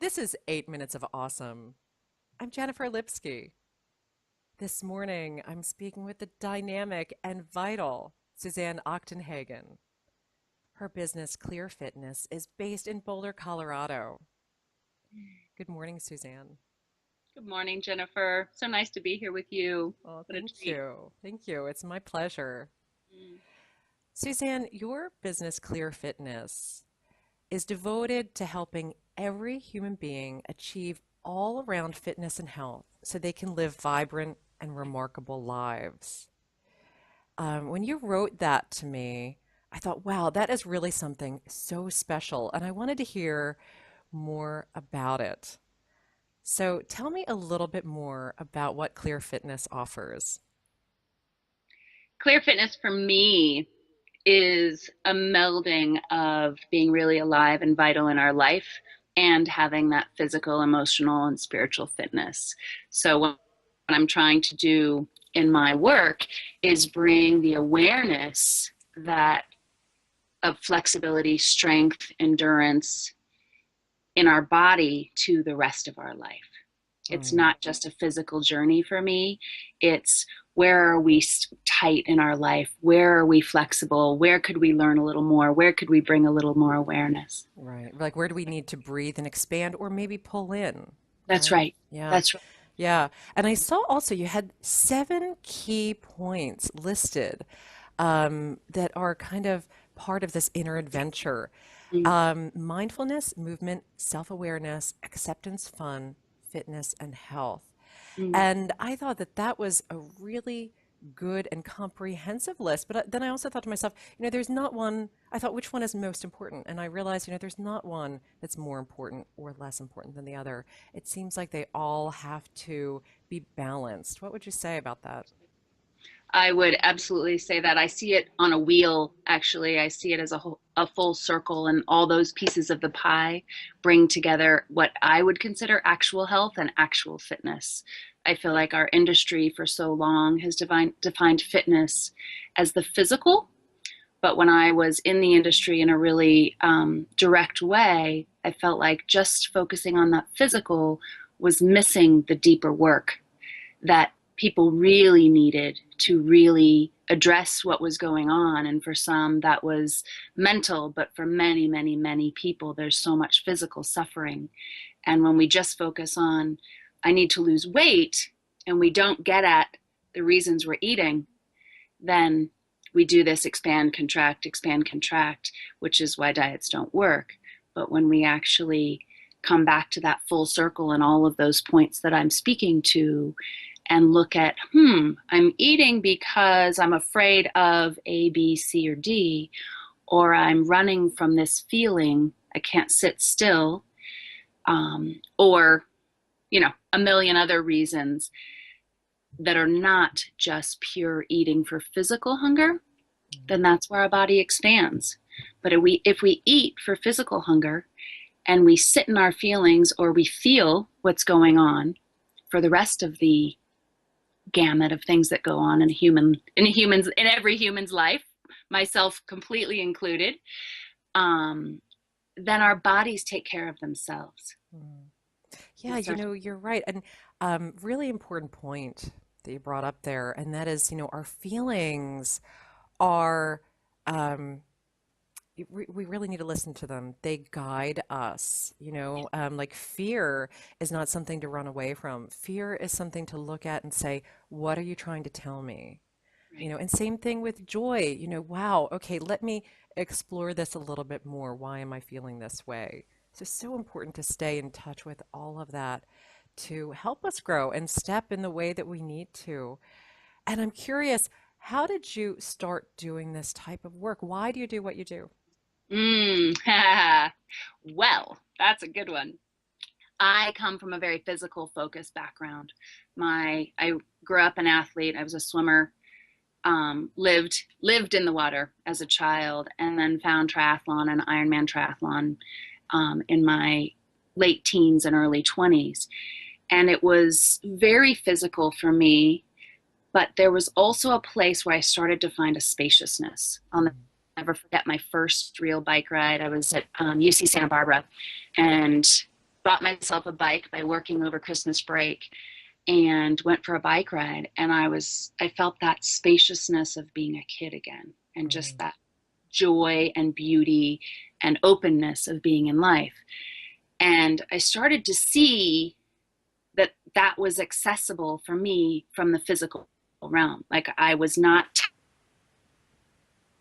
This is 8 Minutes of Awesome. I'm Jennifer Lipsky. This morning, I'm speaking with the dynamic and vital Susanne Achtenhagen. Her business, Clear Fitness, is based in Boulder, Colorado. Good morning, Susanne. Good morning, Jennifer. So nice to be here with you. Oh, What a thank treat. you. Thank you. It's my pleasure. Mm. Suzanne, your business, Clear Fitness, is devoted to helping every human being achieve all around fitness and health so they can live vibrant and remarkable lives. When you wrote that to me, I thought, wow, that is really something so special. And I wanted to hear more about it. So tell me a little bit more about what Clear Fitness offers. Clear fitness for me is a melding of being really alive and vital in our life and having that physical, emotional, and spiritual fitness. So, what I'm trying to do in my work is bring the awareness that of flexibility, strength, endurance in our body to the rest of our life. It's Mm, not just a physical journey for me. It's where are we tight in our life? Where are we flexible? Where could we learn a little more? Where could we bring a little more awareness? right. Like, where do we need to breathe and expand or maybe pull in? That's Right. right. Yeah. That's right. Yeah. And I saw also you had 7 key points listed that are kind of part of this inner adventure. Mm, Mindfulness, movement, self-awareness, acceptance, fun, fitness, and health. mm. And I thought that that was a really good and comprehensive list. But then I also thought to myself, there's not one, I thought, which one is most important? And I realized, there's not one that's more important or less important than the other. It seems like they all have to be balanced. What would you say about that? I would absolutely say that. I see it on a wheel, actually. I see it as a full circle, and all those pieces of the pie bring together what I would consider actual health and actual fitness. I feel like our industry for so long has defined fitness as the physical, but when I was in the industry in a really direct way, I felt like just focusing on that physical was missing the deeper work that people really needed to really address what was going on. And for some, that was mental, but for many, many, many people, there's so much physical suffering. And when we just focus on, I need to lose weight, and we don't get at the reasons we're eating, then we do this expand, contract, which is why diets don't work. But when we actually come back to that full circle and all of those points that I'm speaking to, and look at, I'm eating because I'm afraid of A, B, C, or D, or I'm running from this feeling, I can't sit still, or, a million other reasons that are not just pure eating for physical hunger, then that's where our body expands. But if we eat for physical hunger and we sit in our feelings or we feel what's going on for the rest of the gamut of things that go on in every human's life, myself completely included, um, then our bodies take care of themselves. Mm. Yeah, It's our, you're right. And really important point that you brought up there, and that is, our feelings are um, we really need to listen to them. They guide us, like fear is not something to run away from. Fear is something to look at and say, what are you trying to tell me? right. And same thing with joy, wow, okay, let me explore this a little bit more. Why am I feeling this way? So, so important to stay in touch with all of that to help us grow and step in the way that we need to. And I'm curious, how did you start doing this type of work? Why do you do what you do? Mm. Well, that's a good one. I come from a very physical focused background. I grew up an athlete. I was a swimmer. Lived in the water as a child, and then found triathlon and Ironman triathlon in my late teens and early 20s. And it was very physical for me, but there was also a place where I started to find a spaciousness. I'll Mm, never forget my first real bike ride. I was at UC Santa Barbara, and bought myself a bike by working over Christmas break and went for a bike ride. And I felt that spaciousness of being a kid again, and just Mm. that joy and beauty and openness of being in life. And I started to see that that was accessible for me from the physical realm. Like I was not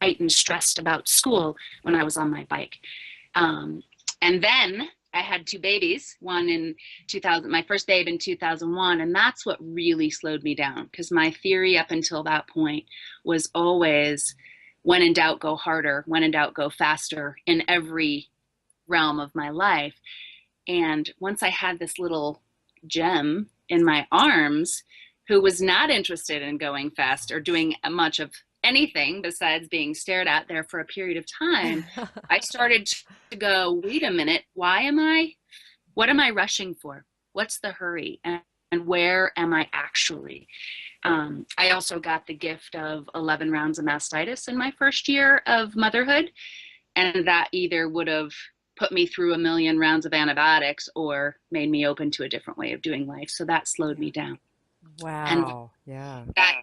tight and stressed about school when I was on my bike. Um, and then I had two babies, one in 2000, my first babe in 2001. And that's what really slowed me down, because my theory up until that point was always, when in doubt, go harder, when in doubt, go faster, in every realm of my life. And once I had this little gem in my arms who was not interested in going fast or doing much of anything besides being stared at there for a period of time, I started to go, wait a minute, what am I rushing for? What's the hurry? And where am I actually? I also got the gift of 11 rounds of mastitis in my first year of motherhood. And that either would have put me through a million rounds of antibiotics or made me open to a different way of doing life. So that slowed me down. And Wow. Yeah. that,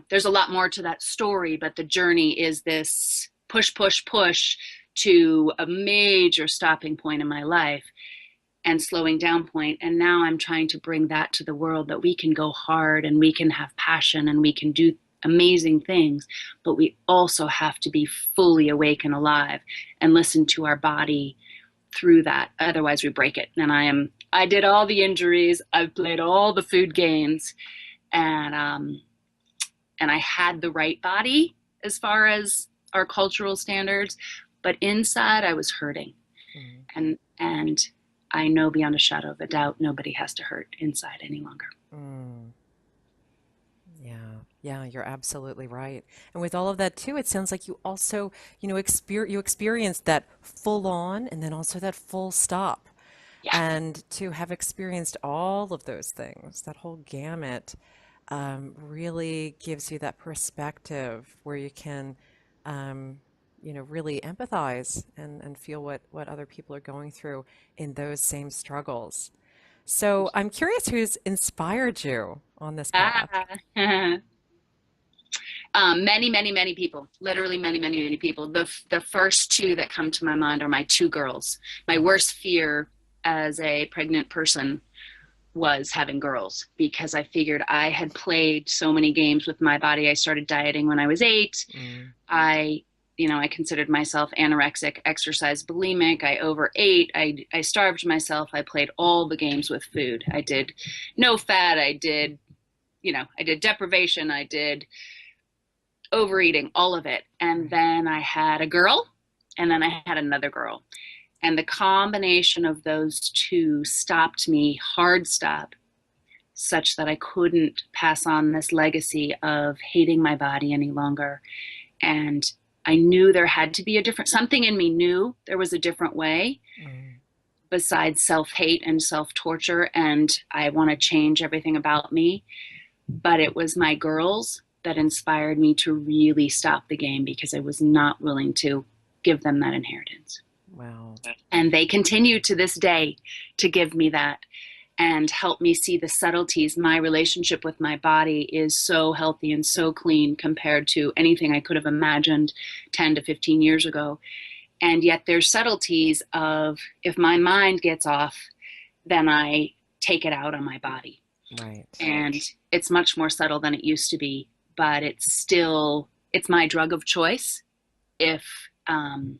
there's a lot more to that story, but the journey is this push, push, push to a major stopping point in my life and slowing down point. And now I'm trying to bring that to the world, that we can go hard and we can have passion and we can do amazing things, but we also have to be fully awake and alive and listen to our body through that. Otherwise we break it. And I did all the injuries. I've played all the food games, and I had the right body as far as our cultural standards, but inside I was hurting. Mm. And I know beyond a shadow of a doubt nobody has to hurt inside any longer. Mm. Yeah, yeah, you're absolutely right. And with all of that too, it sounds like you also, you experienced that full on and then also that full stop. Yeah. And to have experienced all of those things, that whole gamut, really gives you that perspective where you can, really empathize and feel what other people are going through in those same struggles. So I'm curious who's inspired you on this path. Ah. Many, many, many people, literally many, many, many people. The first two that come to my mind are my two girls. My worst fear as a pregnant person was having girls, because I figured I had played so many games with my body. I started dieting when I was 8. Mm, I, I considered myself anorexic, exercise bulimic. I overate. I starved myself. I played all the games with food. I did no fat. I did deprivation. I did overeating, all of it. And right. then I had a girl, and then I had another girl. And the combination of those two stopped me, hard stop, such that I couldn't pass on this legacy of hating my body any longer. And I knew there had to be something in me knew there was a different way Mm, besides self hate and self torture. And I want to change everything about me. But it was my girls that inspired me to really stop the game, because I was not willing to give them that inheritance. wow. And they continue to this day to give me that and help me see the subtleties. My relationship with my body is so healthy and so clean compared to anything I could have imagined 10 to 15 years ago. And yet there's subtleties of, if my mind gets off, then I take it out on my body. Right. And it's much more subtle than it used to be, but it's my drug of choice, if um,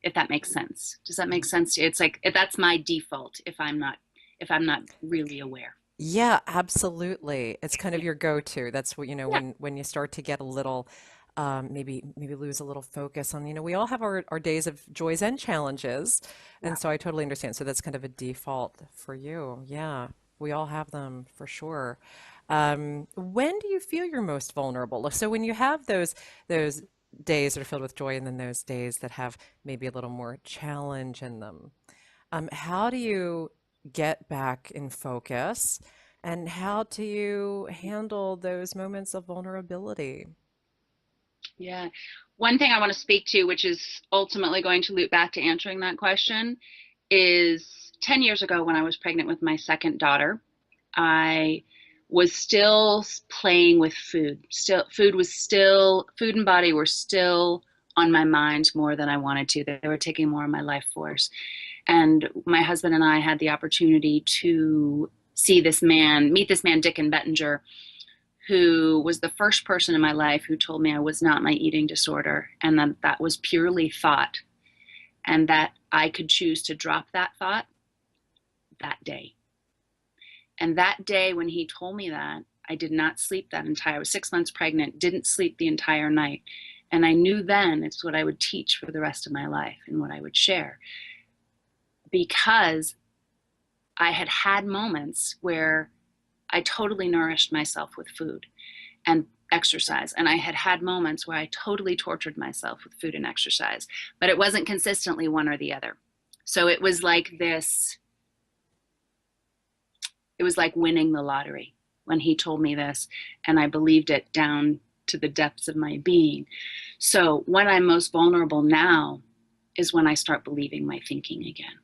if that makes sense. Does that make sense? It's like, if that's my default if I'm not really aware. Yeah, absolutely. It's kind of Yeah. your go-to. That's what, Yeah. when you start to get a little, maybe lose a little focus on, we all have our days of joys and challenges. Yeah. And so I totally understand. So that's kind of a default for you. Yeah, we all have them for sure. When do you feel you're most vulnerable? So when you have those days that are filled with joy and then those days that have maybe a little more challenge in them, how do you get back in focus and how do you handle those moments of vulnerability? Yeah. One thing I want to speak to, which is ultimately going to loop back to answering that question, is 10 years ago when I was pregnant with my second daughter, I was still playing with food. Food and body were still on my mind more than I wanted to. They were taking more of my life force. And my husband and I had the opportunity to meet this man, Dick and Bettinger, who was the first person in my life who told me I was not my eating disorder, and that was purely thought, and that I could choose to drop that thought that day. And that day when he told me that, I did not sleep I was 6 months pregnant, didn't sleep the entire night. And I knew then it's what I would teach for the rest of my life and what I would share. Because I had had moments where I totally nourished myself with food and exercise. And I had had moments where I totally tortured myself with food and exercise, but it wasn't consistently one or the other. So it was like winning the lottery when he told me this, and I believed it down to the depths of my being. So when I'm most vulnerable now is when I start believing my thinking again.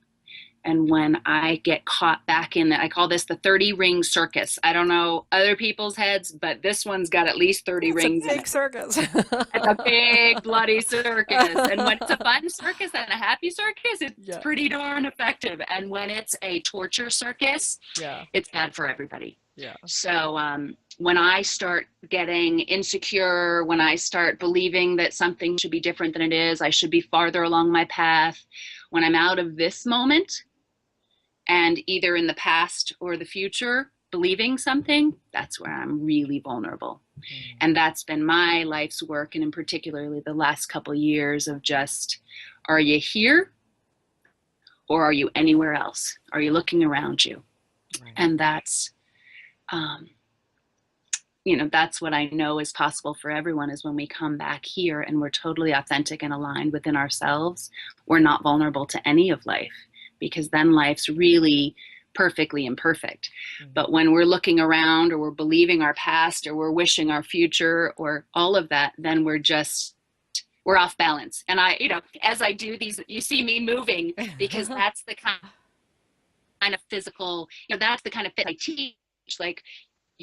And when I get caught back in I call this the 30 ring circus. I don't know other people's heads, but this one's got at least 30 rings in it. It's a big circus. It's a big bloody circus. And when it's a fun circus and a happy circus, it's pretty darn effective. And when it's a torture circus, it's bad for everybody. Yeah. So when I start getting insecure, when I start believing that something should be different than it is, I should be farther along my path, when I'm out of this moment and either in the past or the future believing something, that's where I'm really vulnerable. And that's been my life's work, and in particularly the last couple of years of just, are you here or are you anywhere else? Are you looking around you? Right. And that's that's what I know is possible for everyone, is when we come back here and we're totally authentic and aligned within ourselves, we're not vulnerable to any of life, because then life's really perfectly imperfect. Mm-hmm. But when we're looking around, or we're believing our past, or we're wishing our future, or all of that, then we're off balance. And as I do these, you see me moving, because that's the kind of physical, that's the kind of fit I teach. Like,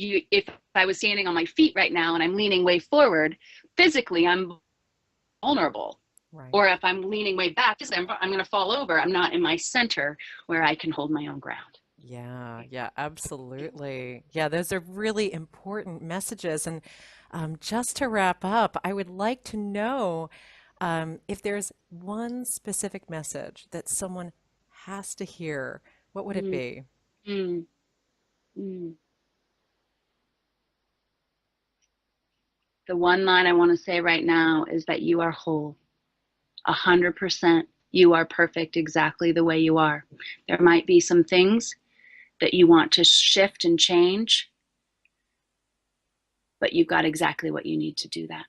if I was standing on my feet right now and I'm leaning way forward, physically I'm vulnerable. Right. Or if I'm leaning way back, I'm going to fall over. I'm not in my center where I can hold my own ground. Yeah, absolutely. Yeah, those are really important messages. And just to wrap up, I would like to know if there's one specific message that someone has to hear, what would it be? The one line I want to say right now is that you are whole. 100%. You are perfect exactly the way you are. There might be some things that you want to shift and change, but you've got exactly what you need to do that.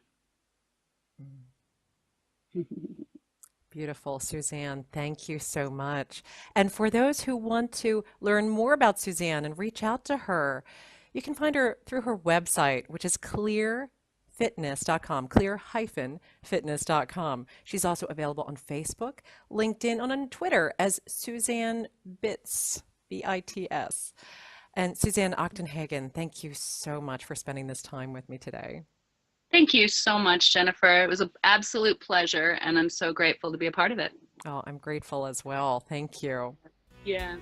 Beautiful, Susanne. Thank you so much. And for those who want to learn more about Susanne and reach out to her, you can find her through her website, which is clear-fitness.com, clear-fitness.com. She's also available on Facebook, LinkedIn, and on Twitter as Susanne Bits, B-I-T-S. And Susanne Achtenhagen, thank you so much for spending this time with me today. Thank you so much, Jennifer. It was an absolute pleasure, and I'm so grateful to be a part of it. Oh, I'm grateful as well. Thank you. Yeah.